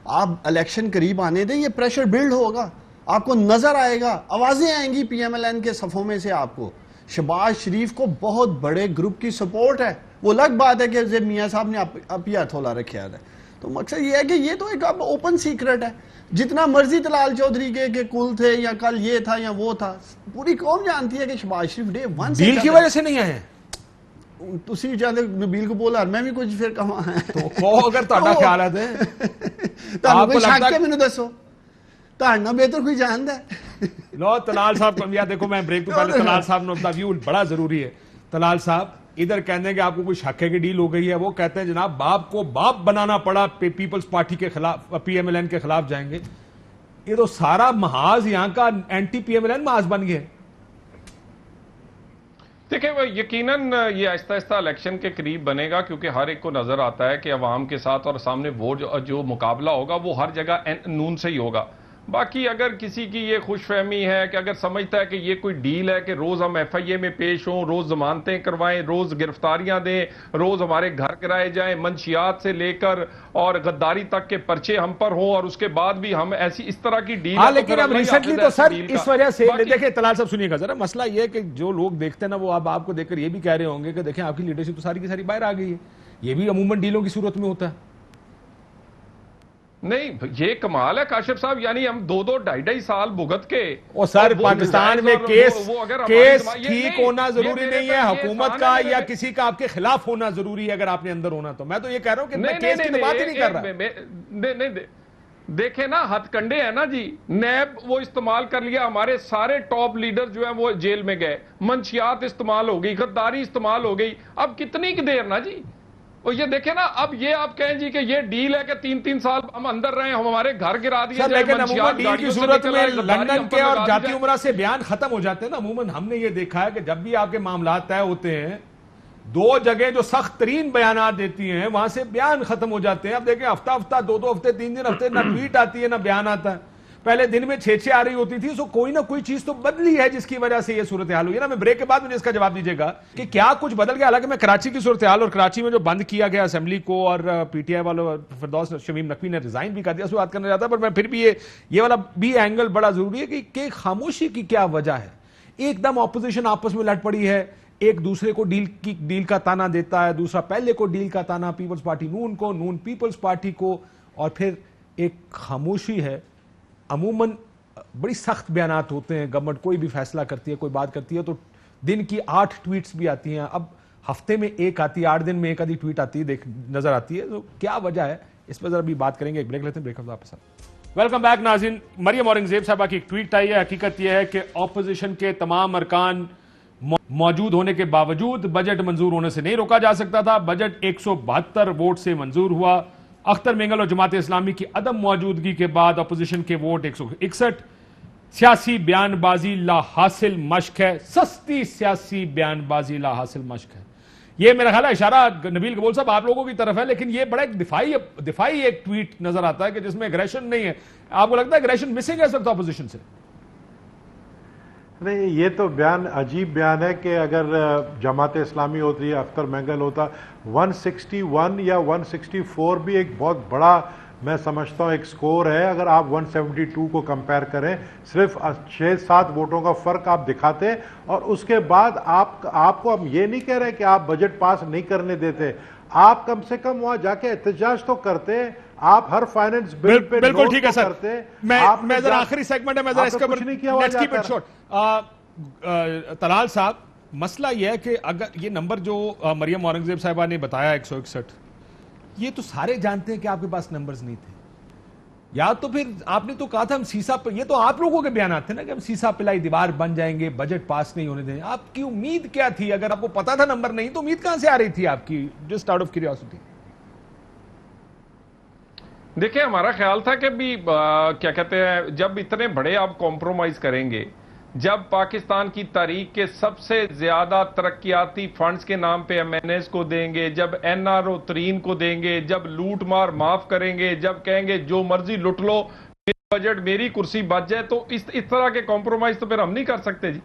آپ الیکشن قریب آنے دیں, یہ پریشر بلڈ ہوگا, آپ کو نظر آئے گا, آوازیں آئیں گی پی ایم ایل این کے صفوں میں سے. آپ کو شہباز شریف کو بہت بڑے گروپ کی سپورٹ ہے, وہ الگ بات ہے کہ میاں صاحب نے اب یہ ہتھولا رکھا ہے. تو مقصد یہ ہے کہ یہ تو ایک اب اوپن سیکرٹ ہے. جتنا مرضی طلال چودھری کے کل تھے یا کل یہ تھا یا وہ تھا, پوری قوم جانتی ہے کہ شہباز شریف ڈے ون سے
ڈیل کی وجہ سے نہیں آئے.
تسی چاہتے نبیل کو بولا میں بھی کچھ پھر کہاں ہے
تو کہو اگر تہاڈا خیالات ہے
تہاڈا کوئی شک ہے مینوں دسو, تہاڈا بہتر کوئی جاندا ہے.
لو طلال صاحب کو دیکھو, میں بریک تو پہلے طلال صاحب نے اپنا ویو بڑا ضروری ہے. طلال صاحب ادھر کہتے ہیں کہ آپ کو کوئی شک ہے کہ ڈیل ہو گئی ہے, وہ کہتے ہیں جناب باپ کو باپ بنانا پڑا, پیپلز پارٹی کے خلاف, پی ایم ایل این کے خلاف جائیں گے. یہ تو سارا محاذ یہاں کا anti P M L N محاذ بن گیا.
دیکھیں وہ یقیناً یہ آہستہ آہستہ الیکشن کے قریب بنے گا, کیونکہ ہر ایک کو نظر آتا ہے کہ عوام کے ساتھ اور سامنے وہ جو مقابلہ ہوگا وہ ہر جگہ نون سے ہی ہوگا. باقی اگر کسی کی یہ خوش فہمی ہے کہ اگر سمجھتا ہے کہ یہ کوئی ڈیل ہے کہ روز ہم ایف آئی اے میں پیش ہوں, روز ضمانتیں کروائیں, روز گرفتاریاں دیں, روز ہمارے گھر کرائے جائیں, منشیات سے لے کر اور غداری تک کے پرچے ہم پر ہوں, اور اس کے بعد بھی ہم ایسی اس طرح کی ڈیل.
ہاں لیکن اب ریسنٹلی تو سر اس وجہ سے دیکھیں طلال صاحب سنیے گا ذرا, مسئلہ یہ ہے کہ جو لوگ دیکھتے ہیں نا وہ اب آپ کو دیکھ کر یہ بھی کہہ رہے ہوں گے کہ دیکھیں آپ کی لیڈرشپ تو ساری کی ساری باہر آ گئی ہے. یہ بھی عموماً ڈیلوں کی صورت میں ہوتا ہے.
نہیں یہ کمال ہے کاشف صاحب, یعنی ہم 2-2 سال بھگت کے.
اور سر پاکستان میں کیس ٹھیک ہونا ضروری نہیں ہے حکومت کا یا کسی کا آپ کے خلاف ہونا ضروری ہے اگر آپ نے اندر ہونا. تو میں تو یہ کہہ رہا ہوں کہ میں کیس کی بات ہی نہیں کر رہا.
دیکھیں نا ہتھ کنڈے ہیں نا جی, نیب وہ استعمال کر لیا, ہمارے سارے ٹاپ لیڈر جو ہیں وہ جیل میں گئے, منشیات استعمال ہو گئی, غداری استعمال ہو گئی. اب کتنی کی دیر نا جی. اور یہ دیکھیں نا اب یہ آپ کہیں جی کہ یہ ڈیل ہے کہ 3 سال ہم اندر رہے, ہم ہمارے گھر گرا دیے جائے.
لیکن عموماً ڈیل کی صورت میں لندن کے اور جاتی عمرہ سے بیان ختم ہو جاتے ہیں نا. عموماً ہم نے یہ دیکھا ہے کہ جب بھی آپ کے معاملات طے ہوتے ہیں 2 جگہ جو سخت ترین بیانات دیتی ہیں وہاں سے بیان ختم ہو جاتے ہیں. اب دیکھیں ہفتہ 2 ہفتے 3 ہفتے نہ ٹویٹ آتی ہے نہ بیان آتا ہے. پہلے دن میں 6 آ رہی ہوتی تھی, سو کوئی نہ کوئی چیز تو بدلی ہے جس کی وجہ سے یہ صورتحال ہوئی ہے نا. میں بریک کے بعد مجھے اس کا جواب دیجیے گا کہ کیا کچھ بدل گیا. حالانکہ میں کراچی کی صورتحال اور کراچی میں جو بند کیا گیا اسمبلی کو اور پی ٹی آئی والوں فردوس شمیم نقوی نے ریزائن بھی کر دیا, اس پہ بات کرنا چاہتا, پر میں پھر بھی یہ والا بھی اینگل بڑا ضروری ہے کہ خاموشی کی کیا وجہ ہے. ایک دم اپوزیشن آپس میں لڑ پڑی ہے, ایک دوسرے کو ڈیل کا تانا دیتا ہے, دوسرا پہلے کو ڈیل کا تانا, پیپلز پارٹی نون کو, نون پیپلز پارٹی کو, اور پھر ایک خاموشی ہے. عموماً بڑی سخت بیانات ہوتے ہیں, گورنمنٹ کوئی بھی فیصلہ کرتی ہے, کوئی بات کرتی ہے تو دن کی 8 ٹویٹس بھی آتی ہیں. اب ہفتے میں 1 آتی ہے, 8 دن میں 1 آدھی ٹویٹ آتی ہے نظر آتی ہے. تو کیا وجہ ہے اس پہ ذرا بھی بات کریں گے. ایک بریک لیتے ہیں, بریک آپ کے ساتھ. ویلکم بیک ناظرین. مریم اورنگزیب صاحبہ کی ایک ٹویٹ آئی ہے. حقیقت یہ ہے کہ اپوزیشن کے تمام ارکان موجود ہونے کے باوجود بجٹ منظور ہونے سے نہیں روکا جا سکتا تھا. بجٹ 172 ووٹ سے منظور ہوا. اختر مینگل اور جماعت اسلامی کی عدم موجودگی کے بعد اپوزیشن کے ووٹ 161. سیاسی بیان بازی لا حاصل مشق ہے, سستی سیاسی بیان بازی لا حاصل مشق ہے. یہ میرا خیال ہے اشارہ نبیل قبول صاحب آپ لوگوں کی طرف ہے, لیکن یہ بڑا ایک دفاعی ایک ٹویٹ نظر آتا ہے کہ جس میں ایگریشن نہیں ہے. آپ کو لگتا ہے ایگریشن مسنگ ہے اس وقت اپوزیشن سے؟
نہیں, یہ تو بیان عجیب بیان ہے کہ اگر جماعت اسلامی ہوتی ہے, اختر مینگل ہوتا, 161 یا 164 بھی ایک بہت بڑا میں سمجھتا ہوں ایک سکور ہے. اگر آپ 172 کو کمپیئر کریں, صرف 6-7 ووٹوں کا فرق آپ دکھاتے, اور اس کے بعد آپ کو ہم یہ نہیں کہہ رہے کہ آپ بجٹ پاس نہیں کرنے دیتے, آپ کم سے کم وہاں جا کے احتجاج تو کرتے. آپ ہر فائننس بل پہ
بالکل ٹھیک ہے سر.
کرتے.
میں ذرا آخری سیگمنٹ ہے, میں ذرا اس کے اوپر طلال صاحب, مسئلہ یہ ہے کہ اگر یہ نمبر جو مریم اورنگزیب صاحبہ نے بتایا 161, یہ تو سارے جانتے ہیں کہ آپ کے پاس نمبرز نہیں تھے, یا تو پھر آپ نے تو کہا تھا ہم سیسا پہ, یہ تو آپ لوگوں کے بیانات تھے نا کہ ہم سیسا پلائی دیوار بن جائیں گے, بجٹ پاس نہیں ہونے دیں. آپ کی امید کیا تھی؟ اگر آپ کو پتا تھا نمبر نہیں تو امید کہاں سے آ رہی تھی آپ کی؟ Just out of curiosity.
دیکھیں ہمارا خیال تھا کہ بھی کیا کہتے ہیں, جب اتنے بڑے آپ کمپرومائز کریں گے, جب پاکستان کی تاریخ کے سب سے زیادہ ترقیاتی فنڈز کے نام پہ ایم این ایز کو دیں گے, جب این آر او ترین کو دیں گے, جب لوٹ مار معاف کریں گے, جب کہیں گے جو مرضی لٹ لو, بجٹ میری کرسی بچ جائے, تو اس طرح کے کمپرومائز تو پھر ہم نہیں کر سکتے جی.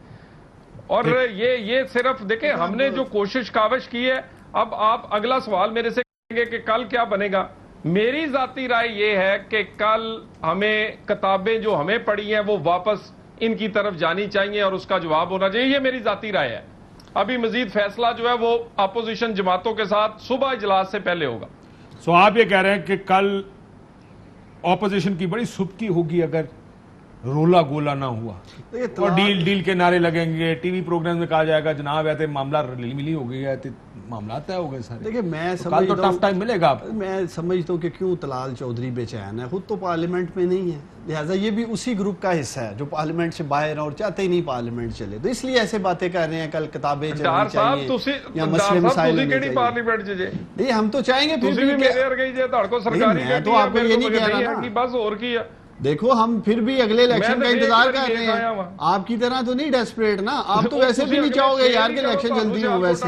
اور یہ صرف دیکھیں ہم نے جو کوشش کاوش کی ہے. اب آپ اگلا سوال میرے سے کریں گے کہ کل کیا بنے گا. میری ذاتی رائے یہ ہے کہ کل ہمیں کتابیں جو ہمیں پڑھی ہیں وہ واپس ان کی طرف جانی چاہیے اور اس کا جواب ہونا چاہیے. یہ میری ذاتی رائے ہے. ابھی مزید فیصلہ جو ہے وہ اپوزیشن جماعتوں کے ساتھ صبح اجلاس سے پہلے ہوگا.
سو آپ یہ کہہ رہے ہیں کہ کل اپوزیشن کی بڑی سبکی ہوگی اگر رولا گولا نہ ہوا اور ڈیل کے نعرے لگیں گے, ٹی وی پروگرام میں کہا جائے گا جناب ایسے معاملہ ملی ہو گئی ہے, معاملات طے ہو گئے سارے.
دیکھیں میں
کل تو ٹف ٹائم ملے گا.
میں سمجھتا ہوں کہ کیوں طلال چودھری بے چین ہے, خود تو پارلیمنٹ میں نہیں ہے, لہٰذا یہ بھی اسی گروپ کا حصہ ہے جو پارلیمنٹ سے باہر اور چاہتے ہی نہیں پارلیمنٹ چلے, تو اس لیے ایسے باتیں کر رہے ہیں کل کتابیں چلنی چاہیے یا مسئلے مسائل نہیں. ہم تو چاہیں گے پھر میں تو آپ کو یہ نہیں کہہ رہا نا,
بس اور کی ہے.
دیکھو ہم پھر بھی اگلے الیکشن کا انتظار کر رہے ہیں, آپ کی طرح تو نہیں ڈیسپریٹ نا, آپ تو ویسے بھی نہیں چاہو گے یار کہ الیکشن جلدی ہو, ویسے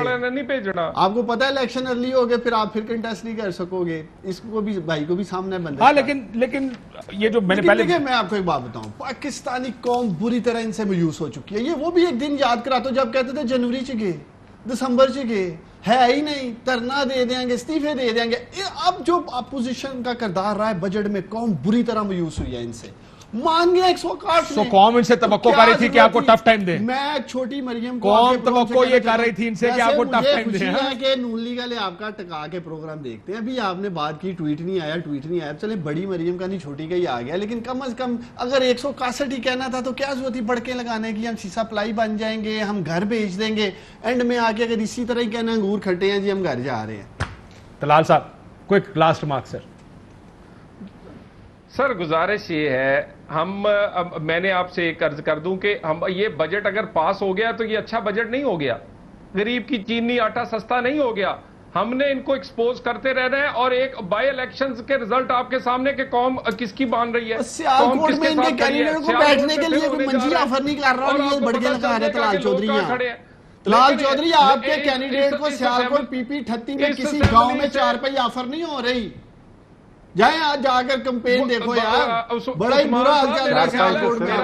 آپ کو پتا ہے الیکشن ارلی ہو گئے پھر آپ پھر کنٹیسٹ نہیں کر سکو گے, اس کو بھی بھائی کو بھی سامنے بندہ.
ہاں لیکن یہ جو میں نے پہلے
میں آپ کو ایک بات بتاؤں, پاکستانی قوم بری طرح ان سے مایوس ہو چکی ہے. یہ وہ بھی ایک دن یاد کراتا ہوں جب کہتے تھے جنوری چکے دسمبر چکے ہے ہی نہیں, دھرنا دے دیں گے, استعفے دے دیں گے. اب جو اپوزیشن کا کردار رہا ہے بجٹ میں, قوم بری طرح مایوس ہوئی ہے ان سے, مان گیا 161.
سو قوم ان سے توقع کر رہی تھی کہ آپ کو ٹف ٹائم دے.
میں چھوٹی مریم کو
قوم توقع یہ کر رہی تھی ان سے کہ آپ کو ٹف ٹائم دے.
کہ نون لیگ والے آپ کا ٹکا کے پروگرام دیکھتے ہیں. ابھی آپ نے بات کی ٹویٹ نہیں آیا, چلے بڑی مریم کا نہیں چھوٹی کا ہی آ گیا, لیکن کم از کم اگر 161 ہی کہنا تھا تو کیا ضرورت تھی بڑکے لگانے کی, ہم سیسا پلائی بن جائیں گے, ہم گھر بھیج دیں گے, اینڈ میں آ کے اگر اسی طرح ہی کہنا انگور کھٹے ہیں جی ہم گھر جا رہے ہیں.
طلال صاحب کوئک لاسٹ مارک
سر گزارش یہ ہے, میں نے آپ سے ایک عرض کر دوں کہ یہ بجٹ اگر پاس ہو گیا تو یہ اچھا بجٹ نہیں ہو گیا, غریب کی چینی آٹا سستا نہیں ہو گیا. ہم نے ان کو ایکسپوز کرتے رہنا ہے, اور ایک بائی الیکشنز کے رزلٹ آپ کے سامنے کہ قوم کس کی بان رہی ہے.
سیالکوٹ میں ان کے کینڈیڈیٹ کو بیٹھنے کے لیے کوئی منجی آفر نہیں کر رہا, اور یہ بڑھ کے لگا رہے طلال چودھری. طلال چودھری آپ کے کینڈیڈیٹ کو سیالکوٹ پی پی 38 میں کسی گاؤں میں 4 پہی آفر نہیں ہو رہی. جائیں آج جا کر کمپین دیکھو یار, بڑا ہی برا حال چل رہا ہے سیالکوٹ میں.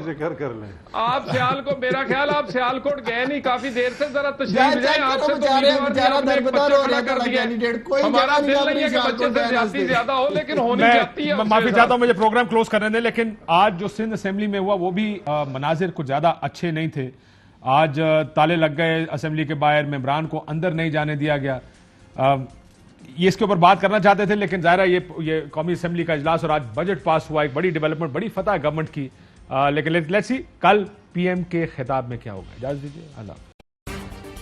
ذکر کر لیں
آپ سیالکوٹ, میرا خیال آپ سیالکوٹ گئے نہیں کافی دیر سے, ذرا تشریف جائیں. آپ سے تو ہمارا دل نہیں ہے کہ بچے سے زیادتی زیادہ ہو, لیکن ہونی چاہتی ہے.
میں معافی چاہتا ہوں, مجھے پروگرام کلوز کرنے دیں, لیکن آج جو سندھ اسمبلی میں ہوا وہ بھی مناظر کچھ زیادہ اچھے نہیں تھے. آج تالے لگ گئے اسمبلی کے باہر, ممبران کو اندر نہیں جانے دیا گیا. یہ اس کے اوپر بات کرنا چاہتے تھے, لیکن ظاہر ہے یہ قومی اسمبلی کا اجلاس اور آج بجٹ پاس ہوا, ایک بڑی ڈیولپمنٹ, بڑی فتح ہے گورنمنٹ کی. لیکن لیٹس سی کل پی ایم کے خطاب میں کیا ہوگا. اجازت دیجیے, اللہ.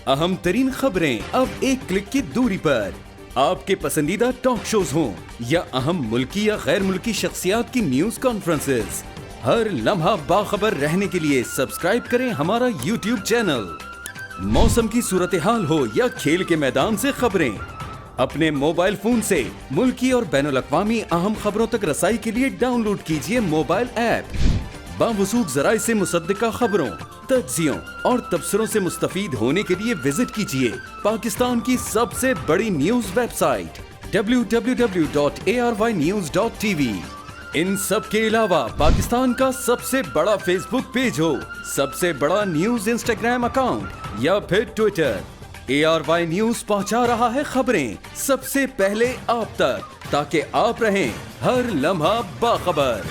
اہم ترین خبریں اب ایک کلک کی دوری پر, آپ کے پسندیدہ ٹاک شوز ہوں یا اہم ملکی یا غیر ملکی شخصیات کی نیوز کانفرنسز, ہر لمحہ باخبر رہنے کے لیے سبسکرائب کریں ہمارا یوٹیوب چینل. موسم کی صورتحال ہو یا کھیل کے میدان سے خبریں, اپنے موبائل فون سے ملکی اور بین الاقوامی اہم خبروں تک رسائی کے لیے ڈاؤن لوڈ کیجیے موبائل ایپ. باوثوق ذرائع سے مصدقہ خبروں, تجزیوں اور تبصروں سے مستفید ہونے کے لیے وزٹ کیجیے پاکستان کی سب سے بڑی نیوز ویب سائٹ www.arYnews.tv. ان سب کے علاوہ پاکستان کا سب سے بڑا فیس بک پیج ہو, سب سے بڑا نیوز انسٹاگرام اکاؤنٹ یا پھر ٹویٹر, ARY نیوز پہنچا رہا ہے خبریں سب سے پہلے آپ تک, تاکہ آپ رہیں ہر لمحہ باخبر.